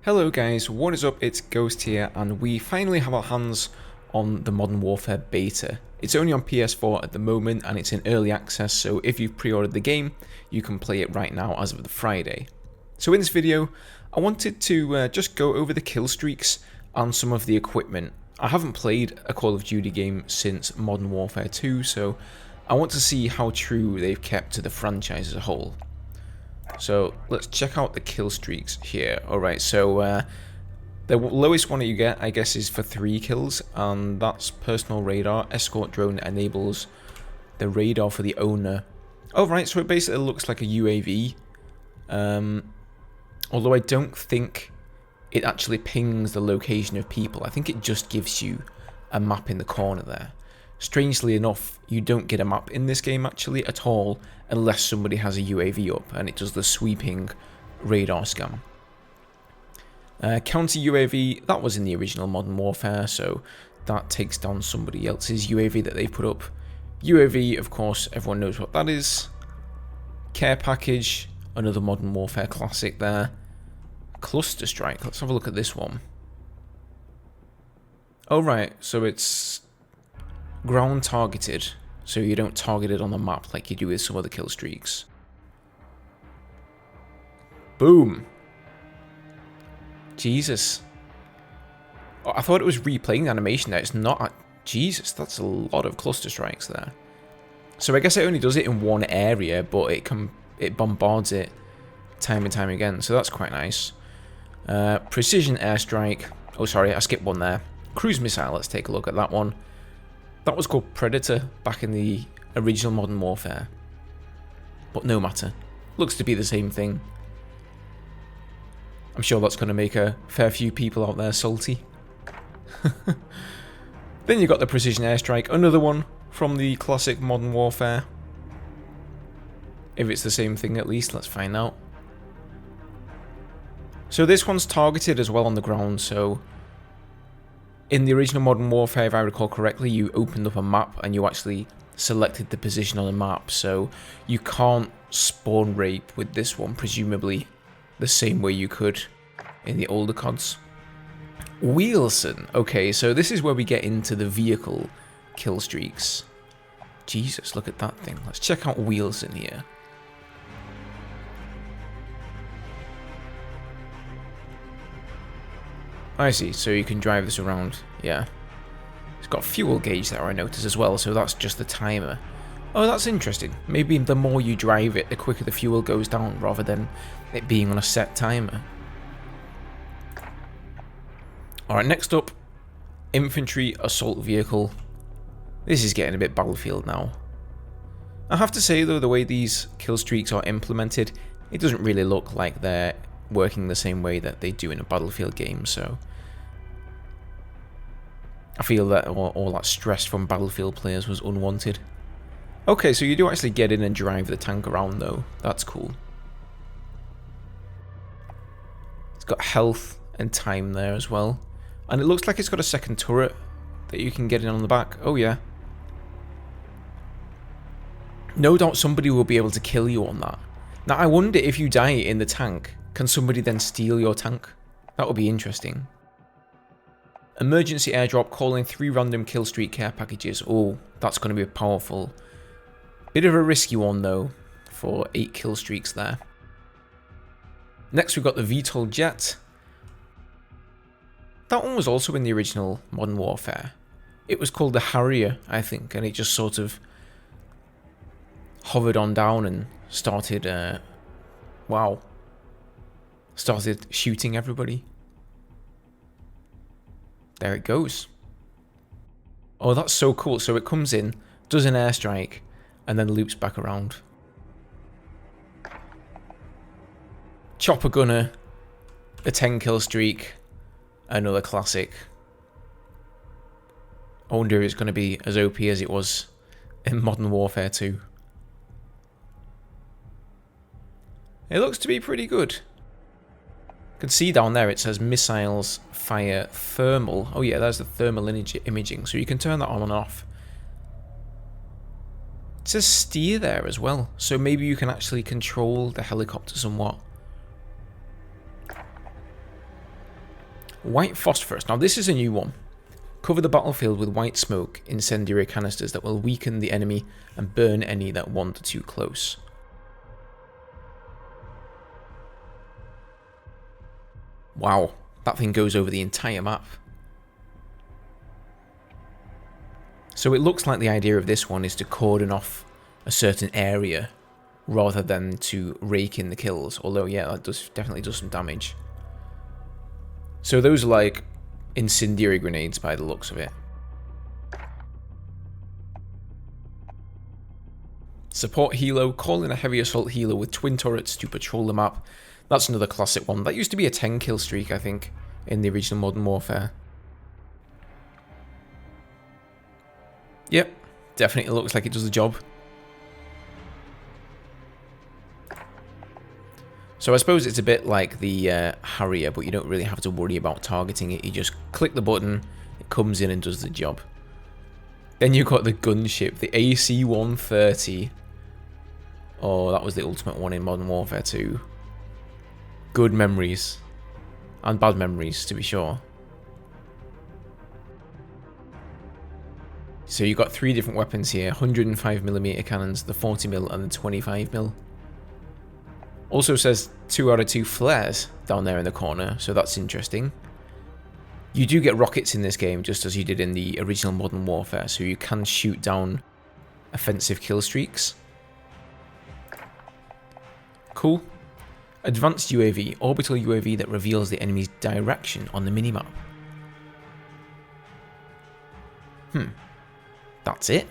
Hello guys, what is up? It's Ghost here, and we finally have our hands on the Modern Warfare beta. It's only on PS4 at the moment and it's in early access, so if you've pre-ordered the game, you can play it right now as of the Friday. So in this video, I wanted to just go over the kill streaks and some of the equipment. I haven't played a Call of Duty game since Modern Warfare 2, so I want to see how true they've kept to the franchise as a whole. So let's check out the kill streaks here. Alright, so the lowest one that you get, I guess, is for 3 kills, and that's personal radar. Escort drone enables the radar for the owner. Oh, right, so it basically looks like a UAV. Although I don't think it actually pings the location of people. I think it just gives you a map in the corner there. Strangely enough, you don't get a map in this game actually at all unless somebody has a UAV up and it does the sweeping radar scan. Counter UAV, that was in the original Modern Warfare, so that takes down somebody else's UAV that they put up. UAV, of course, everyone knows what that is. Care package, another Modern Warfare classic there. Cluster strike, let's have a look at this one. Oh right, so it's ground targeted, so you don't target it on the map like you do with some other kill streaks. Boom. Jesus. Oh, I thought it was replaying the animation there. It's not. Jesus, that's a lot of cluster strikes there. So I guess it only does it in one area, but it bombards it time and time again, so that's quite nice. Precision airstrike. Oh, sorry, I skipped one there. Cruise missile, let's take a look at that one. That was called Predator back in the original Modern Warfare. But no matter. Looks to be the same thing. I'm sure that's going to make a fair few people out there salty. Then you got the Precision Airstrike, another one from the classic Modern Warfare. If it's the same thing at least, let's find out. So this one's targeted as well on the ground, so in the original Modern Warfare, if I recall correctly, you opened up a map and you actually selected the position on the map, so you can't spawn rape with this one, presumably the same way you could in the older CoDs. Wheelson. Okay, so this is where we get into the vehicle kill streaks. Jesus, look at that thing. Let's check out Wheelson here. I see, so you can drive this around, yeah. It's got a fuel gauge there, I notice as well, so that's just the timer. Oh, that's interesting. Maybe the more you drive it, the quicker the fuel goes down, rather than it being on a set timer. Alright, next up, infantry assault vehicle. This is getting a bit Battlefield now. I have to say though, the way these kill streaks are implemented, it doesn't really look like they're working the same way that they do in a Battlefield game, so I feel that all that stress from Battlefield players was unwanted. Okay, so you do actually get in and drive the tank around though. That's cool. It's got health and time there as well. And it looks like it's got a second turret that you can get in on the back. Oh yeah. No doubt somebody will be able to kill you on that. Now I wonder if you die in the tank, can somebody then steal your tank? That would be interesting. Emergency airdrop calling 3 random kill streak care packages. Oh, that's going to be powerful. Bit of a risky one though, for 8 kill streaks there. Next we've got the VTOL jet. That one was also in the original Modern Warfare. It was called the Harrier, I think, and it just sort of hovered on down and started, started shooting everybody. There it goes. Oh, that's so cool. So it comes in, does an airstrike, and then loops back around. Chopper gunner, a 10 kill streak, another classic. I wonder if it's going to be as OP as it was in Modern Warfare 2. It looks to be pretty good. You can see down there it says missiles fire thermal. Oh yeah, there's the thermal imaging, so you can turn that on and off. It says steer there as well, so maybe you can actually control the helicopter somewhat. White phosphorus. Now this is a new one. Cover the battlefield with white smoke, incendiary canisters that will weaken the enemy and burn any that wander too close. Wow, that thing goes over the entire map. So it looks like the idea of this one is to cordon off a certain area rather than to rake in the kills. Although, yeah, that definitely does some damage. So those are like incendiary grenades by the looks of it. Support helo. Call in a heavy assault helo with twin turrets to patrol the map. That's another classic one. That used to be a 10 kill streak, I think, in the original Modern Warfare. Yep, definitely looks like it does the job. So I suppose it's a bit like the Harrier, but you don't really have to worry about targeting it. You just click the button, it comes in and does the job. Then you've got the gunship, the AC-130. Oh, that was the ultimate one in Modern Warfare 2. Good memories. And bad memories, to be sure. So you've got 3 different weapons here. 105mm cannons, the 40mm and the 25mm. Also says 2 out of 2 flares down there in the corner, so that's interesting. You do get rockets in this game, just as you did in the original Modern Warfare, so you can shoot down offensive kill streaks. Cool. Advanced UAV, orbital UAV that reveals the enemy's direction on the minimap. That's it?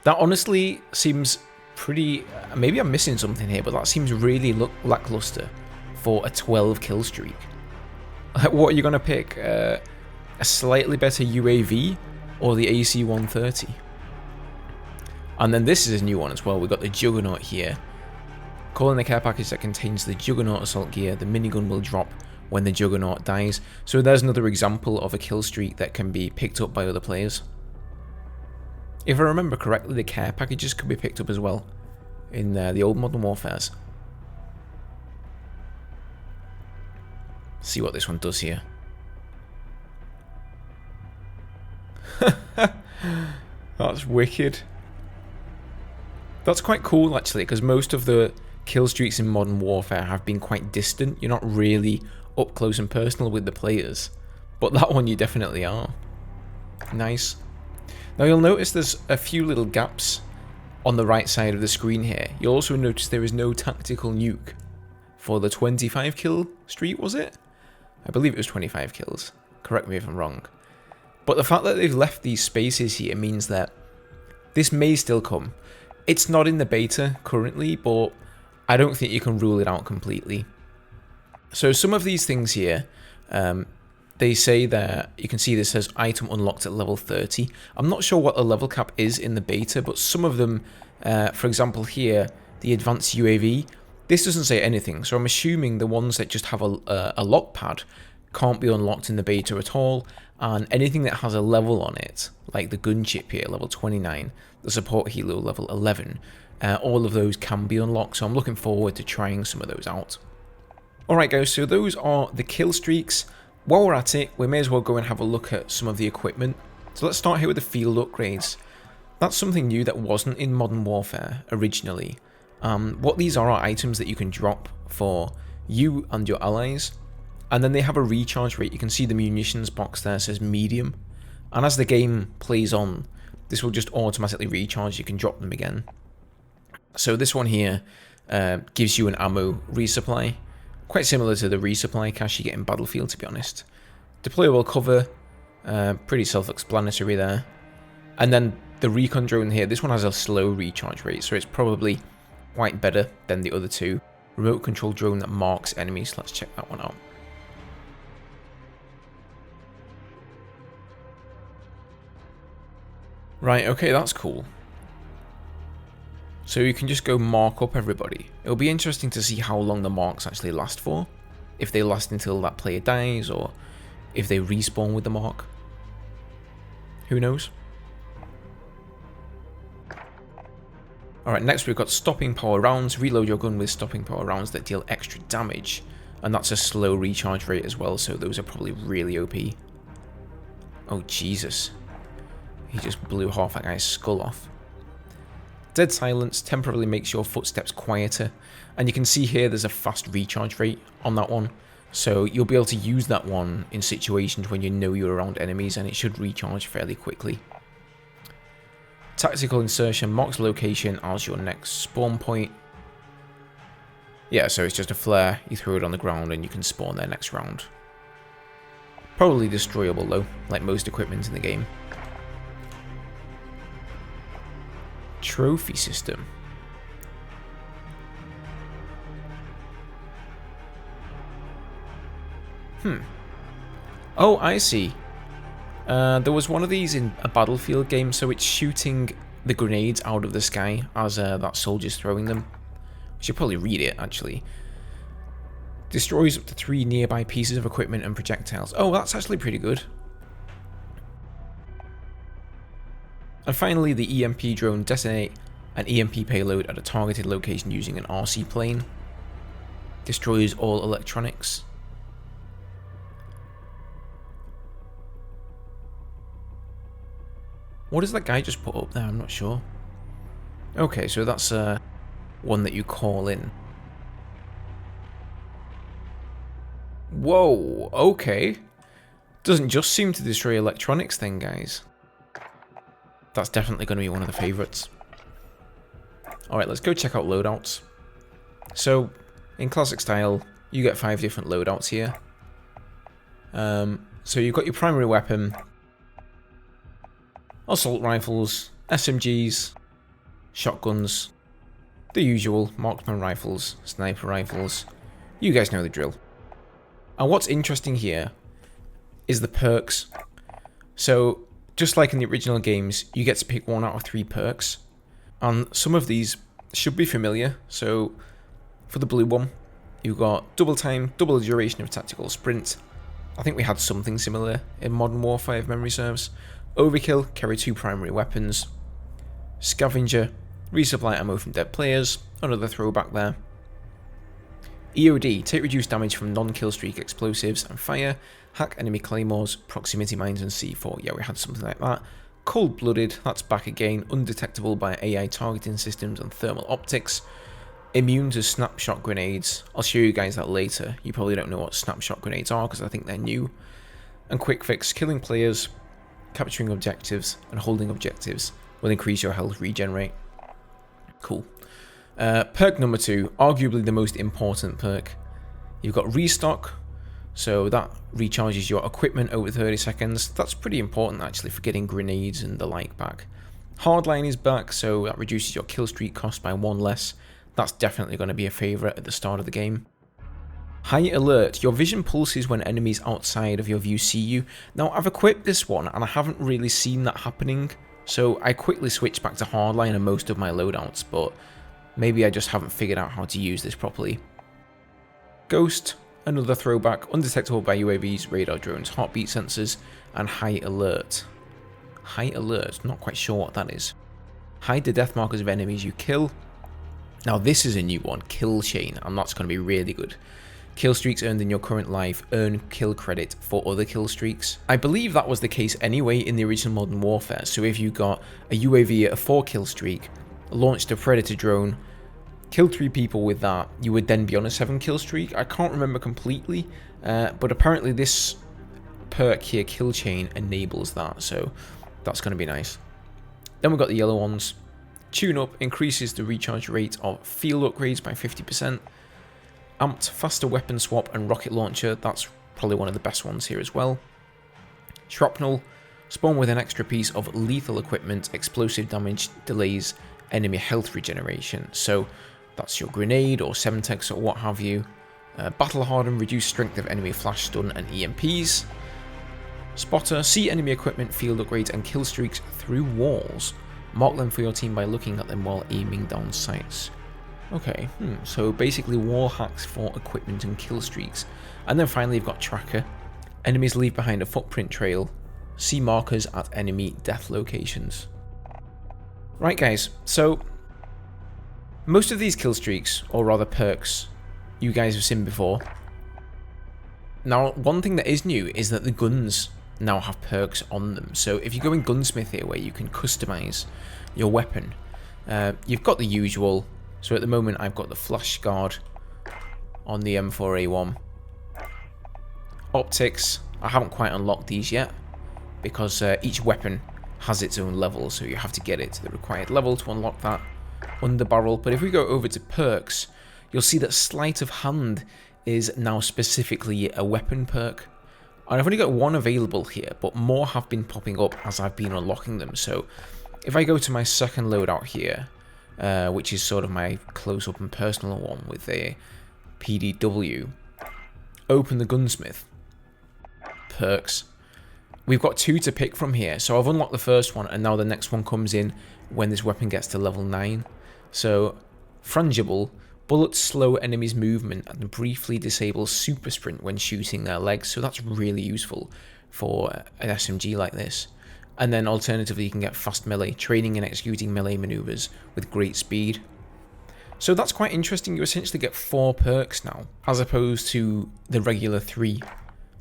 That honestly seems pretty... maybe I'm missing something here, but that seems really lackluster for a 12 kill streak. What are you going to pick? A slightly better UAV or the AC-130? And then this is a new one as well. We've got the Juggernaut here. Call in the care package that contains the Juggernaut assault gear. The minigun will drop when the Juggernaut dies. So there's another example of a kill streak that can be picked up by other players. If I remember correctly, the care packages could be picked up as well in the old Modern Warfares. See what this one does here. That's wicked. That's quite cool actually, because most of the kill streaks in Modern Warfare have been quite distant. You're not really up close and personal with the players, but that one you definitely are. Nice. Now you'll notice there's a few little gaps on the right side of the screen here. You'll also notice there is no tactical nuke for the 25 kill streak, was it? I believe it was 25 kills. Correct me if I'm wrong. But the fact that they've left these spaces here means that this may still come. It's not in the beta currently, but I don't think you can rule it out completely. So some of these things here, they say that, you can see this says item unlocked at level 30. I'm not sure what the level cap is in the beta, but some of them, for example here, the advanced UAV, this doesn't say anything. So I'm assuming the ones that just have a lock pad can't be unlocked in the beta at all. And anything that has a level on it, like the gunship here, level 29, the support helo, level 11, all of those can be unlocked. So I'm looking forward to trying some of those out. Alright guys, so those are the kill streaks. While we're at it, we may as well go and have a look at some of the equipment. So let's start here with the field upgrades. That's something new that wasn't in Modern Warfare originally. What these are items that you can drop for you and your allies. And then they have a recharge rate. You can see the munitions box there says medium. And as the game plays on, this will just automatically recharge. You can drop them again. So this one here gives you an ammo resupply. Quite similar to the resupply cache you get in Battlefield, to be honest. Deployable cover, pretty self-explanatory there. And then the recon drone here, this one has a slow recharge rate, so it's probably quite better than the other two. Remote control drone that marks enemies, let's check that one out. Right, okay, that's cool. So you can just go mark up everybody. It'll be interesting to see how long the marks actually last for. If they last until that player dies, or if they respawn with the mark. Who knows? Alright, next we've got stopping power rounds. Reload your gun with stopping power rounds that deal extra damage. And that's a slow recharge rate as well, so those are probably really OP. Oh, Jesus. He just blew half that guy's skull off. Dead silence temporarily makes your footsteps quieter, and you can see here there's a fast recharge rate on that one, so you'll be able to use that one in situations when you know you're around enemies, and it should recharge fairly quickly. Tactical insertion marks location as your next spawn point. Yeah, so it's just a flare, you throw it on the ground and you can spawn there next round. Probably destroyable though, like most equipment in the game. Trophy system. Oh, I see. There was one of these in a Battlefield game, so it's shooting the grenades out of the sky as that soldier's throwing them. I should probably read it, actually. Destroys up to 3 nearby pieces of equipment and projectiles. Oh, that's actually pretty good. And finally, the EMP drone detonate an EMP payload at a targeted location using an RC plane. Destroys all electronics. What does that guy just put up there? I'm not sure. Okay, so that's one that you call in. Whoa, okay. Doesn't just seem to destroy electronics then, guys. That's definitely going to be one of the favourites. Alright, let's go check out loadouts. So, in classic style, you get 5 different loadouts here. So you've got your primary weapon, assault rifles, SMGs, shotguns, the usual, marksman rifles, sniper rifles. You guys know the drill. And what's interesting here is the perks. So, just like in the original games, you get to pick 1 out of 3 perks. And some of these should be familiar. So, for the blue one, you've got double time, double duration of tactical sprint. I think we had something similar in Modern Warfare, if memory serves. Overkill, carry 2 primary weapons. Scavenger, resupply ammo from dead players. Another throwback there. EOD, take reduced damage from non-killstreak explosives and fire. Hack enemy claymores, proximity mines and C4. Yeah, we had something like that. Cold-blooded, that's back again. Undetectable by AI targeting systems and thermal optics. Immune to snapshot grenades. I'll show you guys that later. You probably don't know what snapshot grenades are because I think they're new. And quick fix, killing players, capturing objectives, and holding objectives will increase your health regenerate. Cool. Perk number 2, arguably the most important perk. You've got restock, so that recharges your equipment over 30 seconds. That's pretty important actually for getting grenades and the like back. Hardline is back, so that reduces your kill streak cost by 1 less. That's definitely going to be a favourite at the start of the game. High alert, your vision pulses when enemies outside of your view see you. Now I've equipped this one and I haven't really seen that happening, so I quickly switched back to hardline in most of my loadouts, but maybe I just haven't figured out how to use this properly. Ghost, another throwback, undetectable by UAVs, radar drones, heartbeat sensors, and high alert. High alert, not quite sure what that is. Hide the death markers of enemies you kill. Now this is a new one, kill chain, and that's going to be really good. Kill streaks earned in your current life earn kill credit for other kill streaks. I believe that was the case anyway in the original Modern Warfare, so if you got a UAV at a 4 kill streak, launched a Predator drone, killed 3 people with that, you would then be on a 7 kill streak. I can't remember completely, but apparently this perk here, kill chain, enables that, so that's going to be nice. Then we've got the yellow ones. Tune up increases the recharge rate of field upgrades by 50%. Amped faster weapon swap and rocket launcher, that's probably one of the best ones here as well. Shrapnel, spawn with an extra piece of lethal equipment, explosive damage delays enemy health regeneration. So that's your grenade or Semtex or what have you. Battle harden, reduce strength of enemy flash stun and EMPs. Spotter, see enemy equipment, field upgrades and kill streaks through walls. Mark them for your team by looking at them while aiming down sights. Okay, so basically wall hacks for equipment and kill streaks. And then finally you've got tracker. Enemies leave behind a footprint trail. See markers at enemy death locations. Right guys, so most of these kill streaks, or rather perks, you guys have seen before. Now, one thing that is new is that the guns now have perks on them. So if you go in Gunsmith here, where you can customize your weapon, you've got the usual. So at the moment, I've got the flash guard on the M4A1. Optics, I haven't quite unlocked these yet, because each weapon has its own level, so you have to get it to the required level to unlock that underbarrel. But if we go over to perks, you'll see that sleight of hand is now specifically a weapon perk. And I've only got one available here, but more have been popping up as I've been unlocking them. So if I go to my second loadout here, which is sort of my close-up and personal one with a PDW, open the Gunsmith, perks, we've got 2 to pick from here. So I've unlocked the first one, and now the next one comes in when this weapon gets to level 9. So frangible, bullets slow enemies' movement and briefly disable super sprint when shooting their legs. So that's really useful for an SMG like this. And then alternatively, you can get fast melee, training and executing melee maneuvers with great speed. So that's quite interesting. You essentially get 4 perks now, as opposed to the regular 3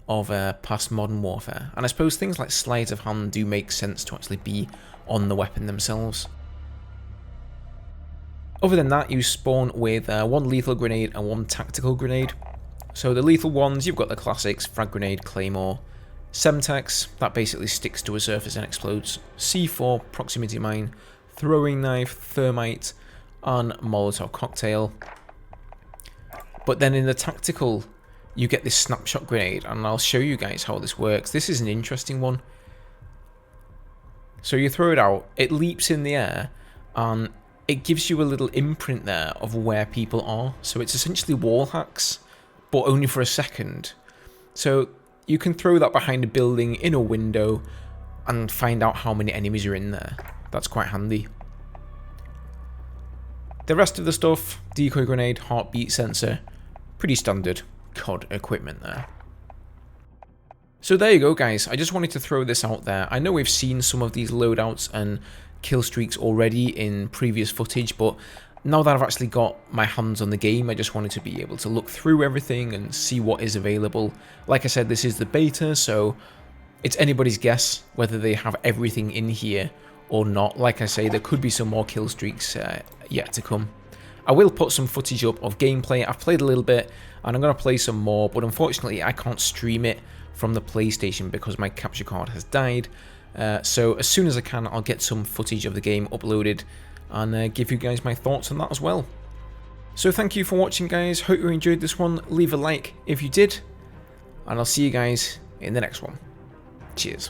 of past Modern Warfare. And I suppose things like sleight of hand do make sense to actually be on the weapon themselves. Other than that, you spawn with 1 lethal grenade and 1 tactical grenade. So the lethal ones, you've got the classics, frag grenade, claymore, Semtex, that basically sticks to a surface and explodes, C4, proximity mine, throwing knife, thermite, and Molotov cocktail. But then in the tactical, you get this snapshot grenade, and I'll show you guys how this works. This is an interesting one. So you throw it out, it leaps in the air, and it gives you a little imprint there of where people are. So it's essentially wall hacks, but only for a second. So you can throw that behind a building, in a window, and find out how many enemies are in there. That's quite handy. The rest of the stuff, decoy grenade, heartbeat sensor, pretty standard CoD equipment there. So there you go, guys. I just wanted to throw this out there. I know we've seen some of these loadouts and kill streaks already in previous footage, but now that I've actually got my hands on the game, I just wanted to be able to look through everything and see what is available. Like I said, this is the beta, so it's anybody's guess whether they have everything in here or not. Like I say, there could be some more kill streaks yet to come. I will put some footage up of gameplay. I've played a little bit, and I'm going to play some more, but unfortunately I can't stream it from the PlayStation because my capture card has died. So as soon as I can, I'll get some footage of the game uploaded and give you guys my thoughts on that as well. So thank you for watching, guys. Hope you enjoyed this one. Leave a like if you did, and I'll see you guys in the next one. Cheers.